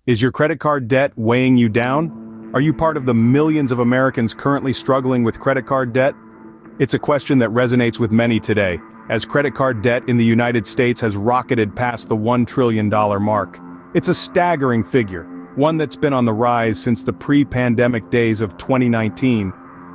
Is your credit card debt weighing you down? Are you part of the millions of Americans currently struggling with credit card debt? It's a question that resonates with many today, as credit card debt in the United States has rocketed past the $1 trillion mark. It's a staggering figure, one that's been on the rise since the pre-pandemic days of 2019.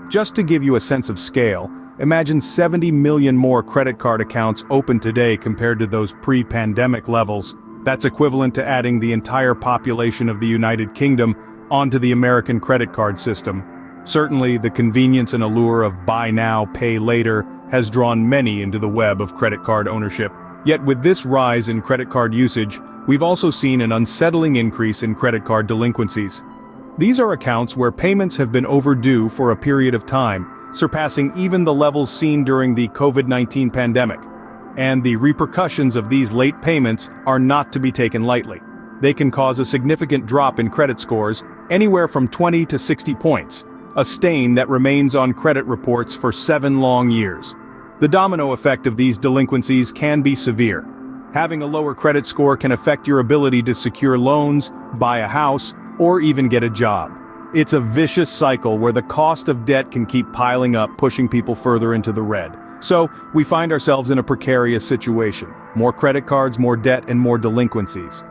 Just to give you a sense of scale, imagine 70 million more credit card accounts open today compared to those pre-pandemic levels. That's equivalent to adding the entire population of the United Kingdom onto the American credit card system. Certainly, the convenience and allure of buy now, pay later has drawn many into the web of credit card ownership. Yet with this rise in credit card usage, we've also seen an unsettling increase in credit card delinquencies. These are accounts where payments have been overdue for a period of time, surpassing even the levels seen during the COVID-19 pandemic. And the repercussions of these late payments are not to be taken lightly. They can cause a significant drop in credit scores, anywhere from 20 to 60 points, a stain that remains on credit reports for 7 long years. The domino effect of these delinquencies can be severe. Having a lower credit score can affect your ability to secure loans, buy a house, or even get a job. It's a vicious cycle where the cost of debt can keep piling up, pushing people further into the red. So, we find ourselves in a precarious situation. More credit cards, more debt, and more delinquencies.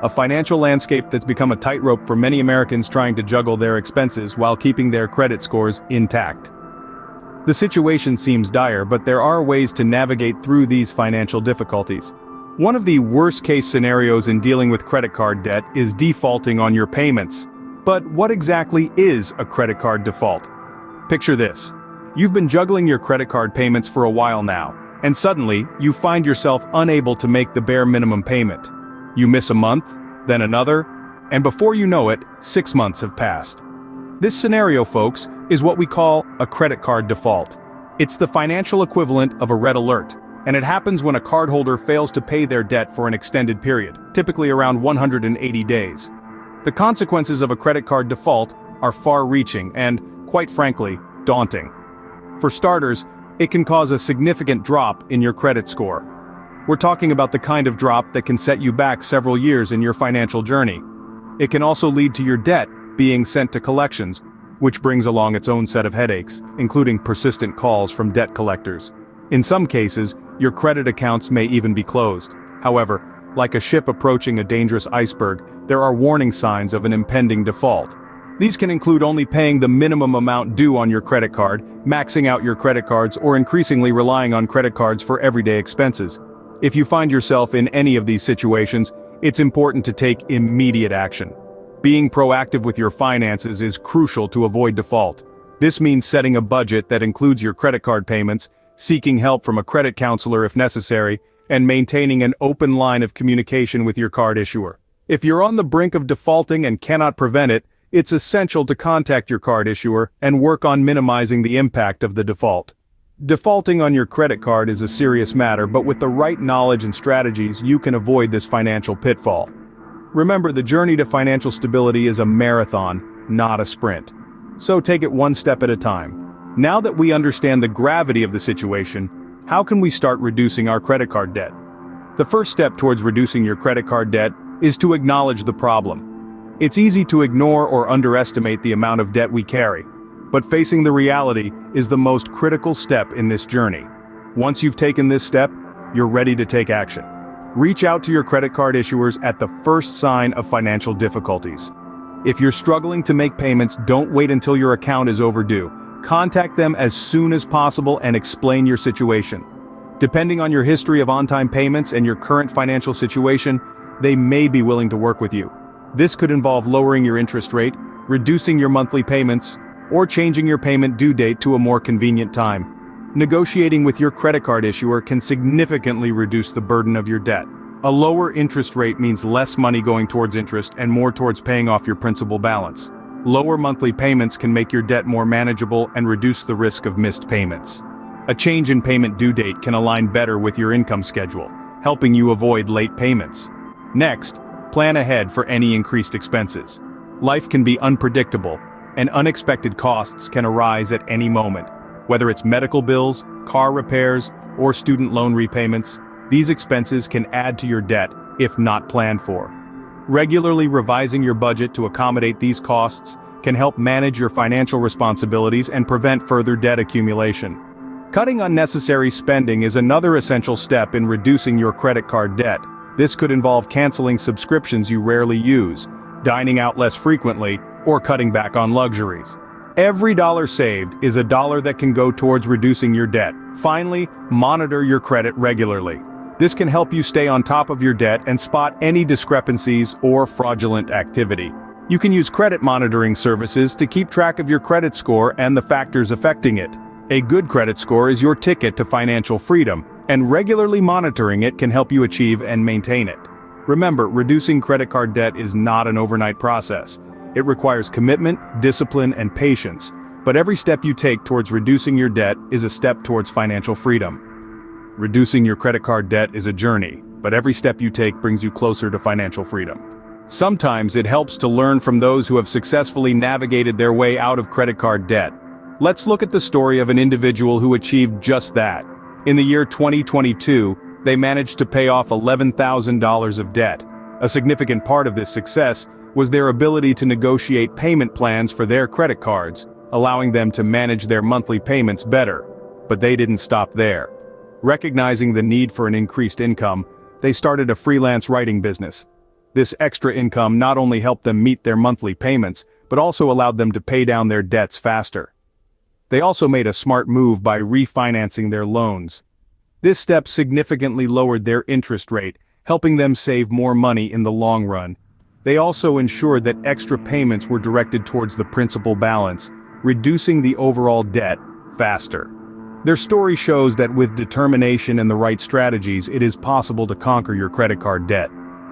A financial landscape that's become a tightrope for many Americans trying to juggle their expenses while keeping their credit scores intact. The situation seems dire, but there are ways to navigate through these financial difficulties. One of the worst-case scenarios in dealing with credit card debt is defaulting on your payments. But what exactly is a credit card default? Picture this. You've been juggling your credit card payments for a while now, and suddenly, you find yourself unable to make the bare minimum payment. You miss a month, then another, and before you know it, 6 months have passed. This scenario, folks, is what we call a credit card default. It's the financial equivalent of a red alert, and it happens when a cardholder fails to pay their debt for an extended period, typically around 180 days. The consequences of a credit card default are far-reaching and, quite frankly, daunting. For starters, it can cause a significant drop in your credit score. We're talking about the kind of drop that can set you back several years in your financial journey. It can also lead to your debt being sent to collections, which brings along its own set of headaches, including persistent calls from debt collectors. In some cases, your credit accounts may even be closed. However, like a ship approaching a dangerous iceberg, there are warning signs of an impending default. These can include only paying the minimum amount due on your credit card, maxing out your credit cards, or increasingly relying on credit cards for everyday expenses. If you find yourself in any of these situations, it's important to take immediate action. Being proactive with your finances is crucial to avoid default. This means setting a budget that includes your credit card payments, seeking help from a credit counselor if necessary, and maintaining an open line of communication with your card issuer. If you're on the brink of defaulting and cannot prevent it, it's essential to contact your card issuer and work on minimizing the impact of the default. Defaulting on your credit card is a serious matter, but with the right knowledge and strategies, you can avoid this financial pitfall. Remember, the journey to financial stability is a marathon, not a sprint. So take it one step at a time. Now that we understand the gravity of the situation, how can we start reducing our credit card debt? The first step towards reducing your credit card debt is to acknowledge the problem. It's easy to ignore or underestimate the amount of debt we carry, but facing the reality is the most critical step in this journey. Once you've taken this step, you're ready to take action. Reach out to your credit card issuers at the first sign of financial difficulties. If you're struggling to make payments, don't wait until your account is overdue. Contact them as soon as possible and explain your situation. Depending on your history of on-time payments and your current financial situation, they may be willing to work with you. This could involve lowering your interest rate, reducing your monthly payments, or changing your payment due date to a more convenient time. Negotiating with your credit card issuer can significantly reduce the burden of your debt. A lower interest rate means less money going towards interest and more towards paying off your principal balance. Lower monthly payments can make your debt more manageable and reduce the risk of missed payments. A change in payment due date can align better with your income schedule, helping you avoid late payments. Next, plan ahead for any increased expenses. Life can be unpredictable, and unexpected costs can arise at any moment. Whether it's medical bills, car repairs, or student loan repayments, these expenses can add to your debt if not planned for. Regularly revising your budget to accommodate these costs can help manage your financial responsibilities and prevent further debt accumulation. Cutting unnecessary spending is another essential step in reducing your credit card debt. This could involve canceling subscriptions you rarely use, dining out less frequently, or cutting back on luxuries. Every dollar saved is a dollar that can go towards reducing your debt. Finally, monitor your credit regularly. This can help you stay on top of your debt and spot any discrepancies or fraudulent activity. You can use credit monitoring services to keep track of your credit score and the factors affecting it. A good credit score is your ticket to financial freedom, and regularly monitoring it can help you achieve and maintain it. Remember, reducing credit card debt is not an overnight process. It requires commitment, discipline, and patience, but every step you take towards reducing your debt is a step towards financial freedom. Reducing your credit card debt is a journey, but every step you take brings you closer to financial freedom. Sometimes it helps to learn from those who have successfully navigated their way out of credit card debt. Let's look at the story of an individual who achieved just that. In the year 2022, they managed to pay off $11,000 of debt. A significant part of this success was their ability to negotiate payment plans for their credit cards, allowing them to manage their monthly payments better. But they didn't stop there. Recognizing the need for an increased income, they started a freelance writing business. This extra income not only helped them meet their monthly payments, but also allowed them to pay down their debts faster. They also made a smart move by refinancing their loans. This step significantly lowered their interest rate, helping them save more money in the long run. They also ensured that extra payments were directed towards the principal balance, reducing the overall debt faster. Their story shows that with determination and the right strategies, it is possible to conquer your credit card debt.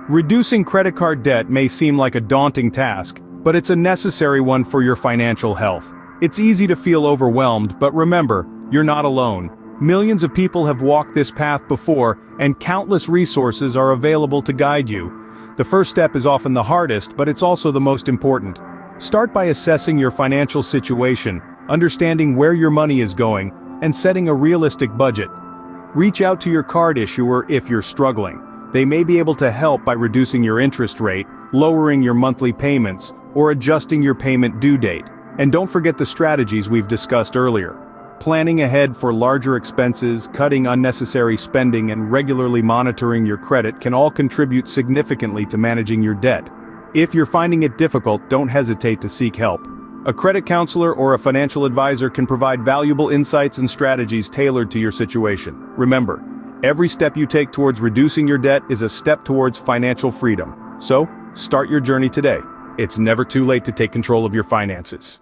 Reducing credit card debt may seem like a daunting task, but it's a necessary one for your financial health. It's easy to feel overwhelmed, but remember, you're not alone. Millions of people have walked this path before, and countless resources are available to guide you. The first step is often the hardest, but it's also the most important. Start by assessing your financial situation, understanding where your money is going, and setting a realistic budget. Reach out to your card issuer if you're struggling. They may be able to help by reducing your interest rate, lowering your monthly payments, or adjusting your payment due date. And don't forget the strategies we've discussed earlier. Planning ahead for larger expenses, cutting unnecessary spending, and regularly monitoring your credit can all contribute significantly to managing your debt. If you're finding it difficult, don't hesitate to seek help. A credit counselor or a financial advisor can provide valuable insights and strategies tailored to your situation. Remember, every step you take towards reducing your debt is a step towards financial freedom. So, start your journey today. It's never too late to take control of your finances.